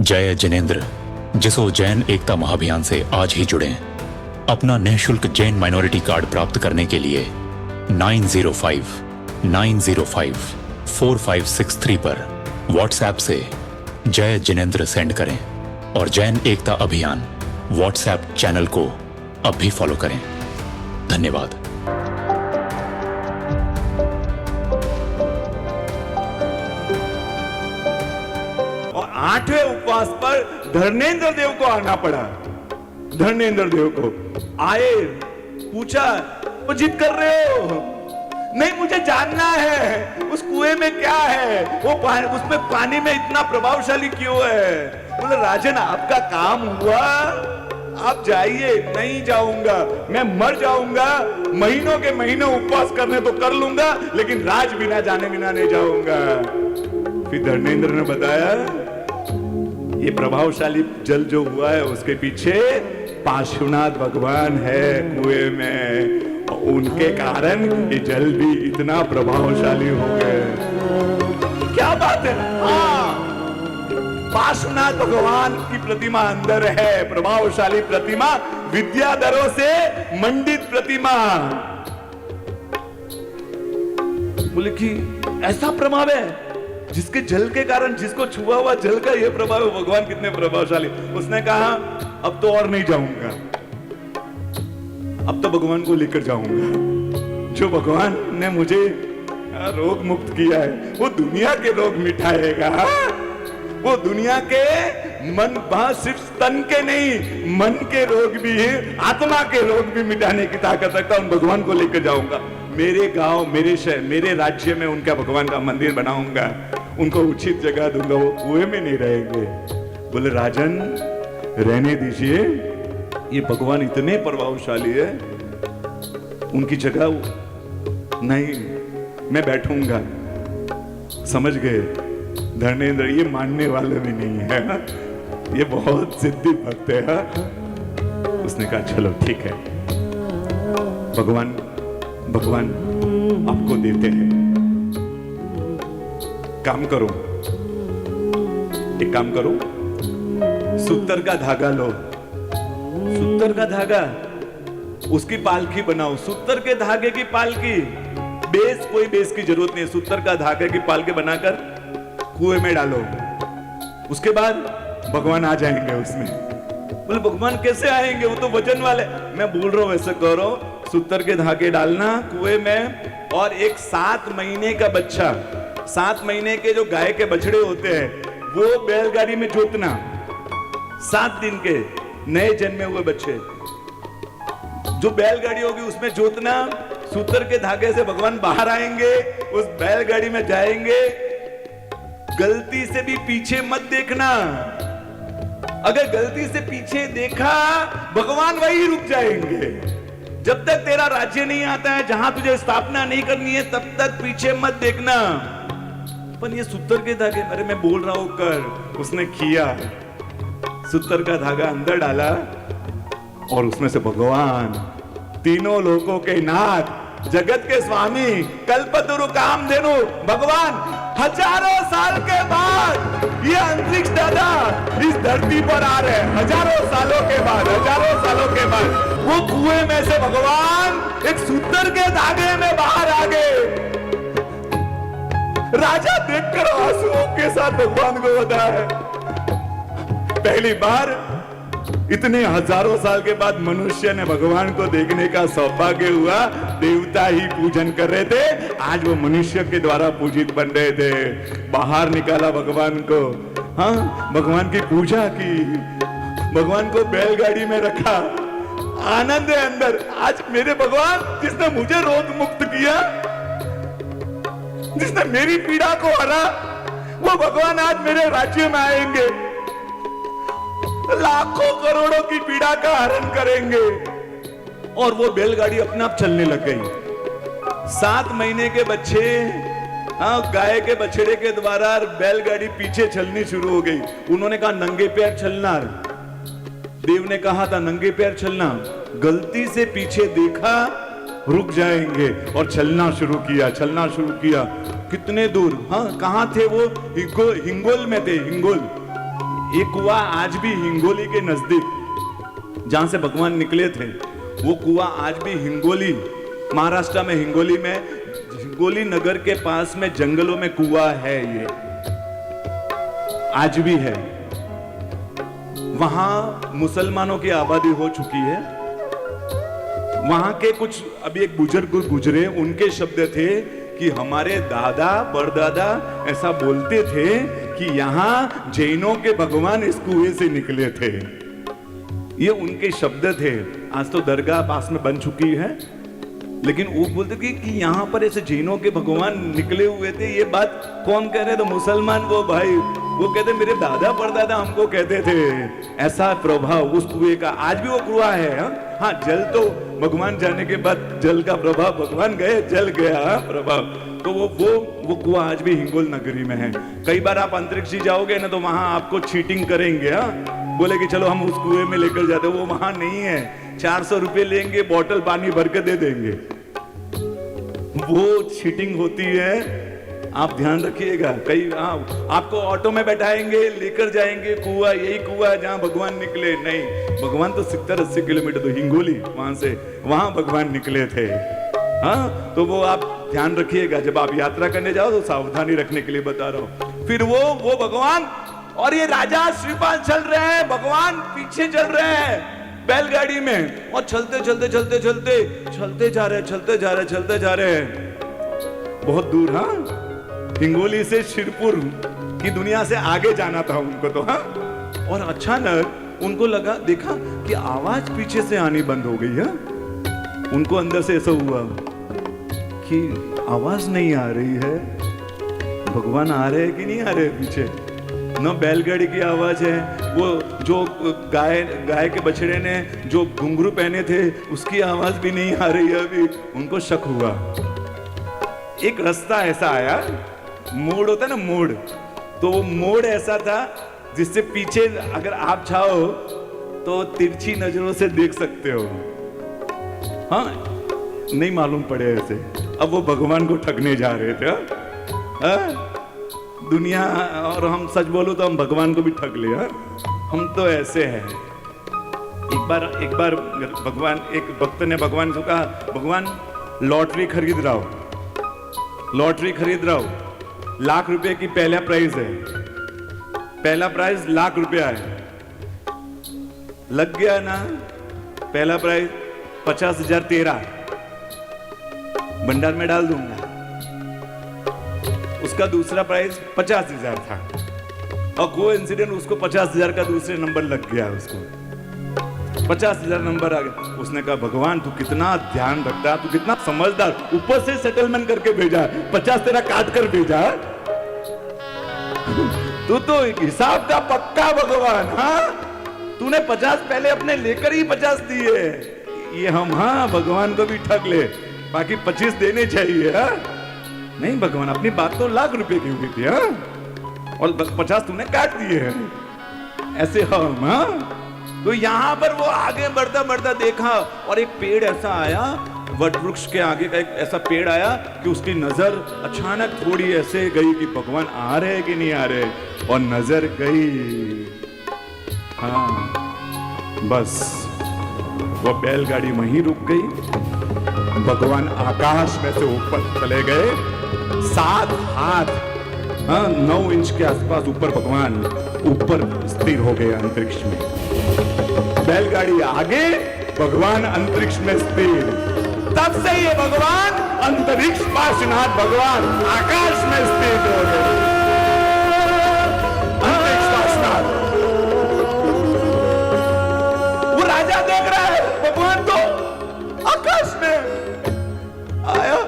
जय जिनेंद्र, जिस जैन एकता महाअभियान से आज ही जुड़ें। अपना निःशुल्क जैन माइनॉरिटी कार्ड प्राप्त करने के लिए 9059054563 पर व्हाट्सएप से जय जिनेंद्र सेंड करें और जैन एकता अभियान व्हाट्सएप चैनल को अब भी फॉलो करें। धन्यवाद। और 8वें उपवास पर धर्मेंद्र देव को आना पड़ा। धर्मेंद्र देव को आए, पूछा वो जिद कर रहे हो? नहीं, मुझे जानना है उस कुएं में क्या है, वो उसमें पानी में इतना प्रभावशाली क्यों है। बोले राजन आपका काम हुआ, आप जाइए। नहीं जाऊंगा, मैं मर जाऊंगा। महीनों के महीनों उपवास करने तो कर लूंगा, लेकिन राज बिना जाने बिना नहीं जाऊंगा। फिर धर्मेंद्र ने बताया ये प्रभावशाली जल जो हुआ है उसके पीछे पार्श्वनाथ भगवान है कुएं में, और उनके कारण ये जल भी इतना प्रभावशाली हो गए। क्या बात है। हाँ, पार्श्वनाथ भगवान की प्रतिमा अंदर है, प्रभावशाली प्रतिमा, विद्याधरों से मंडित प्रतिमा। बोले कि ऐसा प्रभाव है जिसके जल के कारण, जिसको छुआ हुआ जल का ये प्रभाव है। भगवान कितने प्रभावशाली। उसने कहा अब तो और नहीं जाऊंगा, अब तो भगवान को लेकर जाऊंगा। जो भगवान ने मुझे रोग मुक्त किया है वो दुनिया के रोग मिटाएगा। वो दुनिया के मन, सिर्फ तन के नहीं, मन के रोग भी, आत्मा के रोग भी मिटाने की ताकत रखता। उन भगवान को लेकर जाऊंगा। मेरे गांव, मेरे शहर, मेरे राज्य में उनका भगवान का मंदिर बनाऊंगा, उनको उचित जगह दूंगा, वो कुएं में नहीं रहेंगे। बोले राजन रहने दीजिए, ये भगवान इतने प्रभावशाली है, उनकी जगह नहीं, मैं बैठूंगा। समझ गए धर्मेंद्र, ये मानने वाले भी नहीं है, ये बहुत सिद्धि भक्त है। उसने कहा चलो ठीक है, भगवान आपको देते हैं। काम करो, एक काम करो, सूतर का धागा लो, सूतर का धागा, उसकी पालकी बनाओ। सूतर के धागे की पालकी, बेस, कोई बेस की जरूरत नहीं है। सूतर का धागे की पालकी बनाकर कुएं में डालो। उसके बाद भगवान आ जाएंगे उसमें। बोले भगवान कैसे आएंगे, वो तो वजन वाले। मैं बोल रहा हूं वैसे करो, सूतर के धागे डालना कुएं में, और एक 7 महीने का बच्चा, 7 महीने के जो गाय के बछड़े होते हैं वो बैलगाड़ी में जोतना। 7 दिन के नए जन्मे हुए बच्चे, जो बैलगाड़ी होगी उसमें जोतना। सूतर के धागे से भगवान बाहर आएंगे, उस बैलगाड़ी में जाएंगे। गलती से भी पीछे मत देखना, अगर गलती से पीछे देखा भगवान वही रुक जाएंगे। जब तक तेरा राज्य नहीं आता है, जहां तुझे स्थापना नहीं करनी है, तब तक पीछे मत देखना। पर ये सूतर के धागे, अरे मैं बोल रहा हूं कर। उसने किया, सूतर का धागा अंदर डाला और उसमें से भगवान, तीनों लोकों के नाथ, जगत के स्वामी, कल्पतरु कामधेनु भगवान, हजारों साल के बाद ये अंतरिक्ष दादा इस धरती पर आ रहे हैं। हजारों सालों के बाद, हजारों सालों के बाद वो कुएं में से भगवान एक सूतर के धागे में बाहर आ गए। राजा देखकर आंसुओं के साथ भगवान को बताया, पहली बार इतने हजारों साल के बाद मनुष्य ने भगवान को देखने का सौभाग्य हुआ। देवता ही पूजन कर रहे थे, आज वो मनुष्य के द्वारा पूजित बन रहे थे। बाहर निकाला भगवान को, हाँ, भगवान की पूजा की, भगवान को बैलगाड़ी में रखा। आनंद है अंदर। आज मेरे भगवान, जिसने मुझे रोग मुक्त किया, जिसने मेरी पीड़ा को हरा, वो भगवान आज मेरे राज्य में आएंगे, लाखों करोड़ों की पीड़ा का हरण करेंगे। और वो बैलगाड़ी अपने आप चलने लग गई। 7 महीने के बच्चे, हाँ, गाय के बछड़े के द्वारा बैलगाड़ी पीछे चलनी शुरू हो गई। उन्होंने कहा नंगे पैर चलना, देव ने कहा था नंगे पैर चलना। गलती से पीछे देखा, रुक जाएंगे, और चलना शुरू किया, चलना शुरू किया। कितने दूर, हाँ, कहां थे वो? हिंगोल में थे, हिंगोल। ये कुआं आज भी हिंगोली के नजदीक जहां से भगवान निकले थे, वो कुआं आज भी हिंगोली, महाराष्ट्र में हिंगोली नगर के पास में जंगलों में कुआं है, ये आज भी है। वहां मुसलमानों की आबादी हो चुकी है। वहां के कुछ, अभी एक बुजुर्ग गुजरे, उनके शब्द थे कि हमारे दादा परदादा ऐसा बोलते थे कि यहां जैनों के भगवान इस कुएं से निकले थे। ये उनके शब्द थे। आज तो दरगाह पास में बन चुकी है, लेकिन वो बोलते थे कि यहां पर ऐसे जैनों के भगवान निकले हुए थे। ये बात कौन कह रहे? तो मुसलमान वो भाई, वो कहते मेरे दादा परदादा हमको कहते थे। ऐसा प्रभाव उस कुएं का आज भी वो कुआं है। हाँ, जल तो भगवान जाने के बाद जल का प्रभाव, भगवान गए जल गया प्रभाव, तो वो कुआं आज भी हिंगोल नगरी में है। कई बार आप अंतरिक्ष जाओगे ना, तो वहां आपको चीटिंग करेंगे। बोले कि चलो हम उस कुएं में लेकर जाते, वो वहां नहीं है। 400 रुपए लेंगे, बोतल पानी भर के दे देंगे। वो चीटिंग होती है, आप ध्यान रखिएगा। कई आपको ऑटो में बैठाएंगे, लेकर जाएंगे कुआं, यही कुआं जहां भगवान निकले। नहीं, भगवान तो 70-80 किलोमीटर, तो हिंगोली वहां भगवान निकले थे। हाँ, तो वो आप ध्यान रखिएगा। जब आप यात्रा करने जाओ तो सावधानी रखने के लिए बता रहा हूं। फिर वो भगवान और ये राजा श्रीपाल चल रहे हैं, भगवान पीछे चल रहे हैं बैलगाड़ी में, और चलते जा रहे हैं बहुत दूर। हाँ, हिंगोली से शिरपुर की दुनिया से आगे जाना था उनको तो। हाँ, और अचानक उनको देखा कि आवाज पीछे से आनी बंद हो गई है। उनको अंदर से ऐसा हुआ कि आवाज नहीं आ रही है, भगवान आ रहे हैं कि नहीं आ रहे पीछे? न बैलगाड़ी की आवाज है, वो जो गाय के बछड़े ने जो घुंघरू पहने थे उसकी आवाज भी नहीं आ रही है अभी। उनको शक हुआ। एक रास्ता ऐसा आया, मोड़ होता है ना, मोड़, तो वो मोड़ ऐसा था जिससे पीछे अगर आप चाहो तो तिरछी नजरों से देख सकते हो। हाँ, नहीं मालूम पड़े ऐसे। अब वो भगवान को ठगने जा रहे थे। हाँ? दुनिया, और हम सच बोलो तो हम भगवान को भी ठग ले। हम तो ऐसे हैं। एक बार भगवान, एक भक्त ने भगवान को कहा, भगवान लॉटरी खरीद रहा हूं, ₹1,00,000 रुपए की पहला प्राइज है, पहला प्राइज ₹1,00,000 है। लग गया ना, पहला प्राइज 50,000 तेरा भंडार में डाल दूंगा। उसका दूसरा प्राइज 50,000 था, और कोइंसिडेंट उसको 50,000 का दूसरे नंबर लग गया। उसको 50,000 नंबर आ गया। उसने कहा, भगवान तू कितना ध्यान रखता, तू कितना समझदार, ऊपर से सेटलमेंट करके भेजा, 50 तेरा काट कर भेजा। तू तो हिसाब का पक्का भगवान। हाँ, तूने 50 पहले अपने लेकर ही 50 दिए। ये हम, हाँ, भगवान को भी ठग ले, बाकी 25 देने चाहिए। हाँ? नहीं भगवान, अपनी बात तो ₹1,00,000 की हुई थी। हाँ? और 50 तूने काट दिए हैं ऐसे। हम, हाँ, तो यहां पर वो आगे बढ़ता देखा, और एक पेड़ ऐसा आया, वट वृक्ष के आगे का एक ऐसा पेड़ आया कि उसकी नजर अचानक थोड़ी ऐसे गई कि भगवान आ रहे कि नहीं आ रहे, और नजर गई। हाँ, बस वो बैलगाड़ी वहीं रुक गई। भगवान आकाश में से ऊपर चले गए, 7 हाथ, 9 इंच के आसपास ऊपर भगवान ऊपर स्थिर हो गए अंतरिक्ष में। बैलगाड़ी आगे, भगवान अंतरिक्ष में स्थिर। तब से ये भगवान अंतरिक्ष पार्श्वनाथ भगवान आकाश में स्थिर हो गए। अंतरिक्ष पार्श्वनाथ, वो राजा देख रहा है भगवान को आकाश में आया।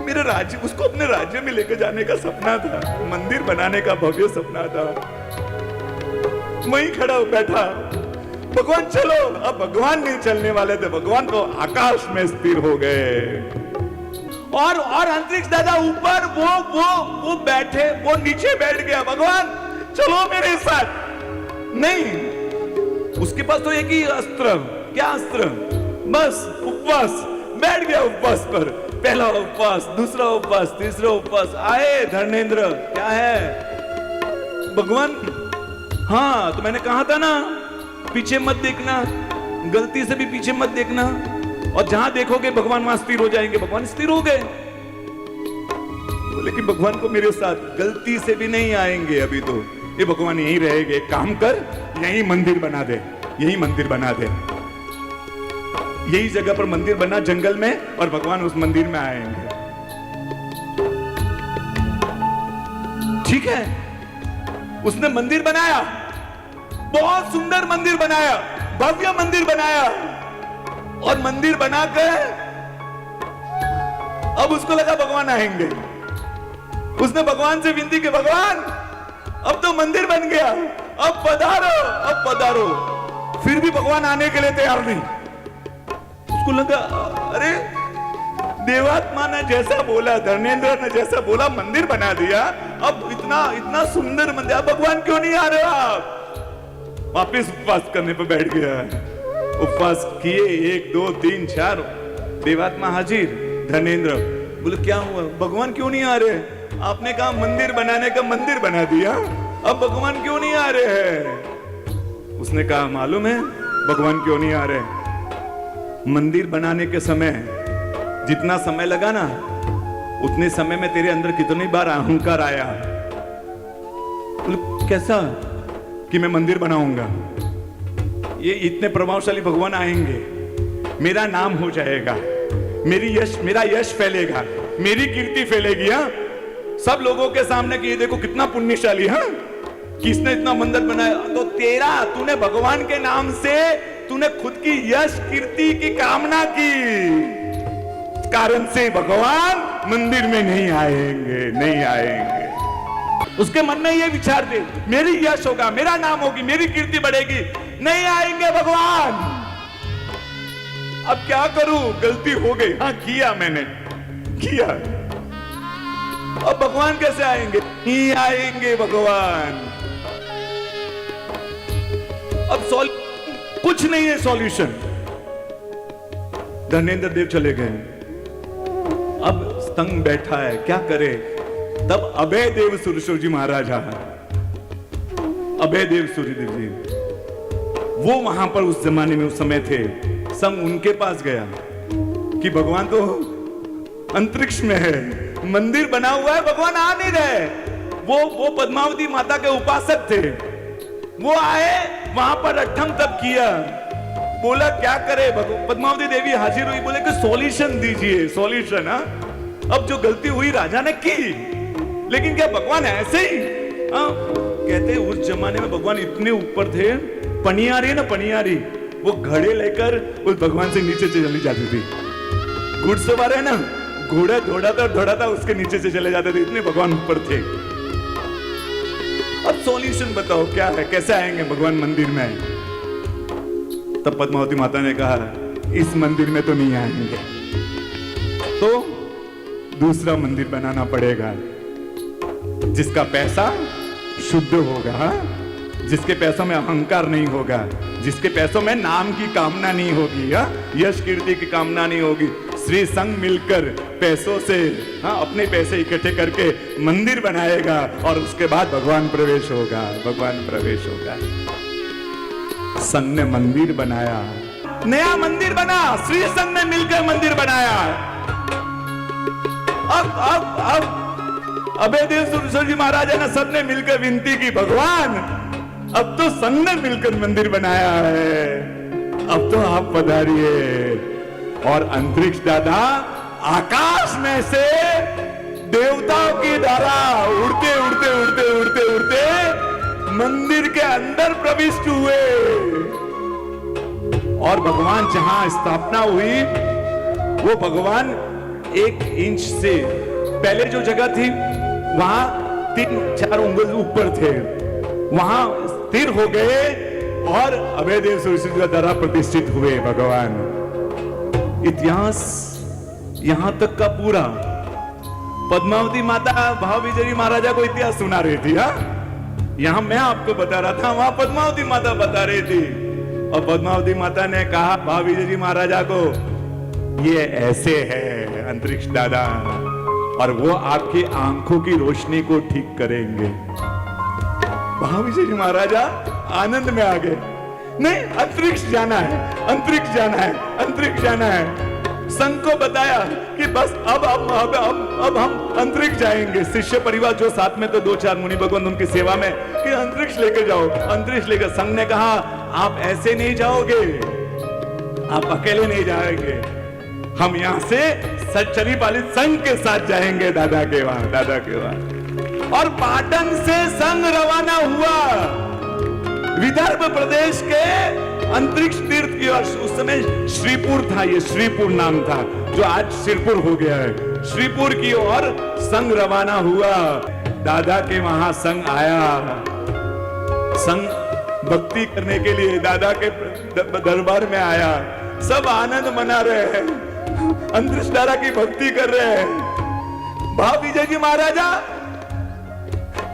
मेरे राज्य, उसको अपने राज्य में लेकर जाने का सपना था, मंदिर बनाने का भव्य सपना था। वहीं खड़ा बैठा, भगवान चलो। अब भगवान नहीं चलने वाले थे, भगवान तो आकाश में स्थिर हो गए। और अंतरिक्ष दादा ऊपर, वो बैठे, वो नीचे बैठ गया। भगवान चलो मेरे साथ। नहीं, उसके पास तो एक ही अस्त्र। क्या अस्त्र? बस उपवास। बैठ गया उपवास पर। पहला उपवास, दूसरा उपवास, तीसरा उपवास। आए धर्मेंद्र, क्या है? भगवान हाँ, तो मैंने कहा था ना, पीछे मत देखना, गलती से भी पीछे मत देखना, और जहां देखोगे भगवान वहां स्थिर हो जाएंगे। भगवान स्थिर हो गए, लेकिन भगवान को मेरे साथ गलती से भी नहीं आएंगे अभी तो। ये भगवान यहीं रहेंगे, काम कर, यहीं मंदिर बना दे, यहीं मंदिर बना दे, यही जगह पर मंदिर बना जंगल में, और भगवान उस मंदिर में आएंगे। ठीक है, उसने मंदिर बनाया, बहुत सुंदर मंदिर बनाया, भव्य मंदिर बनाया, और मंदिर बनाकर अब उसको लगा भगवान आएंगे। उसने भगवान से विनती की, भगवान अब तो मंदिर बन गया, अब पधारो, अब पधारो। फिर भी भगवान आने के लिए तैयार नहीं। उसको लगा, अरे देवात्मा ने जैसा बोला, धर्मेंद्र ने जैसा बोला, मंदिर बना दिया, अब इतना सुंदर मंदिर, अब भगवान क्यों नहीं आ रहे आप? वापिस उपवास करने पर बैठ गया। उपवास किए, 1 2 3 4, देवात्मा हाजिर। धर्मेंद्र बोले, क्या हुआ, भगवान क्यों नहीं आ रहे? आपने कहा मंदिर बनाने का, मंदिर बना दिया, अब भगवान क्यों नहीं आ रहे हैं? उसने कहा, मालूम है भगवान क्यों नहीं आ रहे? मंदिर बनाने के समय जितना समय लगा ना, उतने समय में तेरे अंदर कितनी बार अहंकार आया। कैसा कि मैं मंदिर बनाऊंगा, ये इतने प्रभावशाली भगवान आएंगे, मेरा नाम हो जाएगा, मेरा यश फैलेगा, मेरी कीर्ति फैलेगी। हाँ, सब लोगों के सामने कि ये देखो कितना पुण्यशाली, हाँ, किसने इतना मंदिर बनाया। तो तूने भगवान के नाम से तूने खुद की यश कीर्ति की कामना की, कारण से भगवान मंदिर में नहीं आएंगे, नहीं आएंगे। उसके मन में ये विचार थे, मेरी यश होगा, मेरा नाम होगी, मेरी कीर्ति बढ़ेगी, नहीं आएंगे भगवान। अब क्या करूं, गलती हो गई, हाँ किया मैंने, किया, अब भगवान कैसे आएंगे? नहीं आएंगे भगवान। अब कुछ नहीं है सॉल्यूशन। धर्मेंद्र देव चले गए, अब संग बैठा है, क्या करे? तब अभय देव सूर्यदेव जी महाराज आए, अभय देव सूर्यदेव जी, वो वहां पर उस जमाने में, उस समय थे। संग उनके पास गया कि भगवान तो अंतरिक्ष में है, मंदिर बना हुआ है, भगवान आ नहीं रहे। वो पद्मावती माता के उपासक थे, वो आए, वहां पर अठम तप किया, बोला क्या करे? पद्मावती देवी हाजिर हुई, बोले कि सॉल्यूशन दीजिए, सॉल्यूशन। अब जो गलती हुई राजा ने की, लेकिन क्या भगवान ऐसे ही? कहते उस जमाने में भगवान इतने ऊपर थे, पनियारी है ना, पनियारी, वो घड़े लेकर उस भगवान से नीचे चली जाती थी। घुड़सवार है ना, घोड़ा दौड़ाता उसके नीचे से चले जाते थे, इतने भगवान ऊपर थे। अब सॉल्यूशन बताओ क्या है, कैसे आएंगे भगवान मंदिर में? तब पद्मावती माता ने कहा, इस मंदिर में तो नहीं आएंगे, तो दूसरा मंदिर बनाना पड़ेगा, जिसका पैसा शुद्ध होगा, जिसके पैसों में अहंकार नहीं होगा, जिसके पैसों में नाम की कामना नहीं होगी, यश कीर्ति की कामना नहीं होगी। श्री संघ मिलकर पैसों से, अपने पैसे इकट्ठे करके मंदिर बनाएगा, और उसके बाद भगवान प्रवेश होगा, भगवान प्रवेश होगा। संघ ने मंदिर बनाया, नया मंदिर बना, श्री संघ ने मिलकर मंदिर बनाया। अब अभय देव सूर्यदेव जी महाराज ने सबने मिलकर विनती की, भगवान अब तो संघ ने मिलकर मंदिर बनाया है, अब तो आप पधारिए। और अंतरिक्ष दादा आकाश में से देवताओं की धारा उड़ते उड़ते उड़ते उड़ते उड़ते मंदिर के अंदर प्रविष्ट हुए, और भगवान जहां स्थापना हुई, वो भगवान 1 इंच से पहले जो जगह थी, वहां 3-4 उंगल ऊपर थे, वहां स्थिर हो गए, और अभय देव सूर्यदेव का द्वारा प्रतिष्ठित हुए भगवान। इतिहास यहां तक का पूरा, पद्मावती माता भाव विजयी महाराजा को इतिहास सुना रही थी। यहां मैं आपको बता रहा था, वहां पद्मावती माता बता रही थी, और पद्मावती माता ने कहा भाव विजयी महाराजा को, ये ऐसे है अंतरिक्ष दादा, और वो आपकी आंखों की रोशनी को ठीक करेंगे। महाविजय जी महाराजा आनंद में आ गए। नहीं, अंतरिक्ष जाना है, अंतरिक्ष जाना है, अंतरिक्ष जाना है। संघ को बताया कि बस अब हम अंतरिक्ष जाएंगे। शिष्य परिवार जो साथ में तो 2-4 मुनि भगवान उनकी सेवा में कि अंतरिक्ष लेकर जाओ, अंतरिक्ष लेकर। संघ ने कहा आप ऐसे नहीं जाओगे, आप अकेले नहीं जाएंगे, हम यहां से सच्चरी पालित संघ के साथ जाएंगे दादा के वहां, दादा के वहां। और पाटन से संघ रवाना हुआ विदर्भ प्रदेश के अंतरिक्ष तीर्थ की ओर। उस समय श्रीपुर था, ये श्रीपुर नाम था, जो आज सिरपुर हो गया है। श्रीपुर की ओर संघ रवाना हुआ, दादा के वहां संघ आया। संघ भक्ति करने के लिए दादा के दरबार में आया। सब आनंद मना रहे हैं, अंतरिक्ष दादा की भक्ति कर रहे हैं। भाव विजय जी महाराजा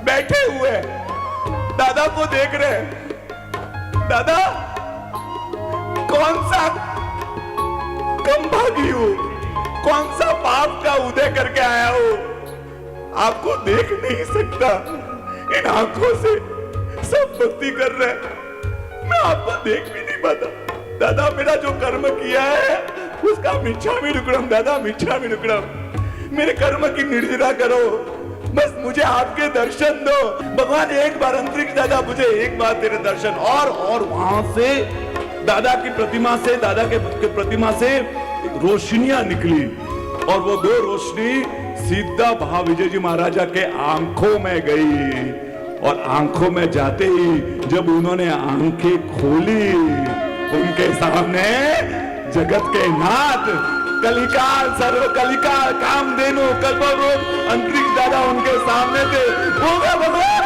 बैठे हुए दादा को देख रहे हैं। दादा कौन सा कम भागी हूं, कौन सा पाप का उदय करके आया हूं, आपको देख नहीं सकता। इन आंखों से सब भक्ति कर रहे हैं, मैं आपको देख भी नहीं पाता। दादा मेरा जो कर्म किया है उसका मिच्छामि दुक्कडम, दादा मिच्छामि दुक्कडम। मेरे कर्म की निर्जरा करो, बस मुझे आपके दर्शन दो। भगवान एक बार अंतरिक्ष दादा मुझे एक बार तेरे दर्शन। और वहां से दादा की प्रतिमा से, दादा के प्रतिमा से रोशनियां निकली और वो 2 रोशनी सीधा भाव विजय जी महाराजा के आंखों में गई। और आंखों में जाते ही जब उन्होंने आंखें खोली, उनके सामने जगत के नाथ कलिकाल सर्व कलिकाल कामधेनु कल्पवृक्ष अंतरिक्ष दादा उनके सामने थे। ओ भगवान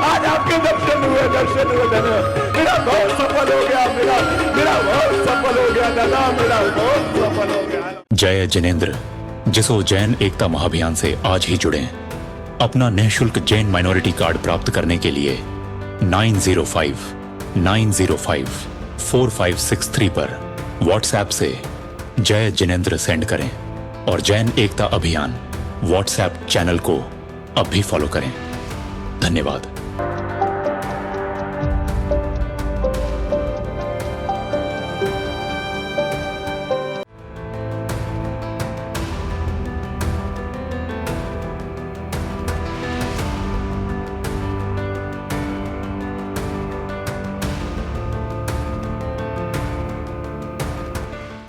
आज आपके दर्शन हुए, दर्शन हुए। धन्यवाद, मेरा बहुत सफल हो गया, मेरा बहुत सफल हो गया दादा, मेरा बहुत सफल हो गया। जय जिनेंद्र, जिस उज्जैन एकता महाअभियान से आज ही जुड़े। अपना निःशुल्क जैन माइनॉरिटी कार्ड प्राप्त करने के लिए 9059054563 पर व्हाट्सएप से जय जिनेंद्र सेंड करें और जैन एकता अभियान व्हाट्सएप चैनल को अब भी फॉलो करें। धन्यवाद।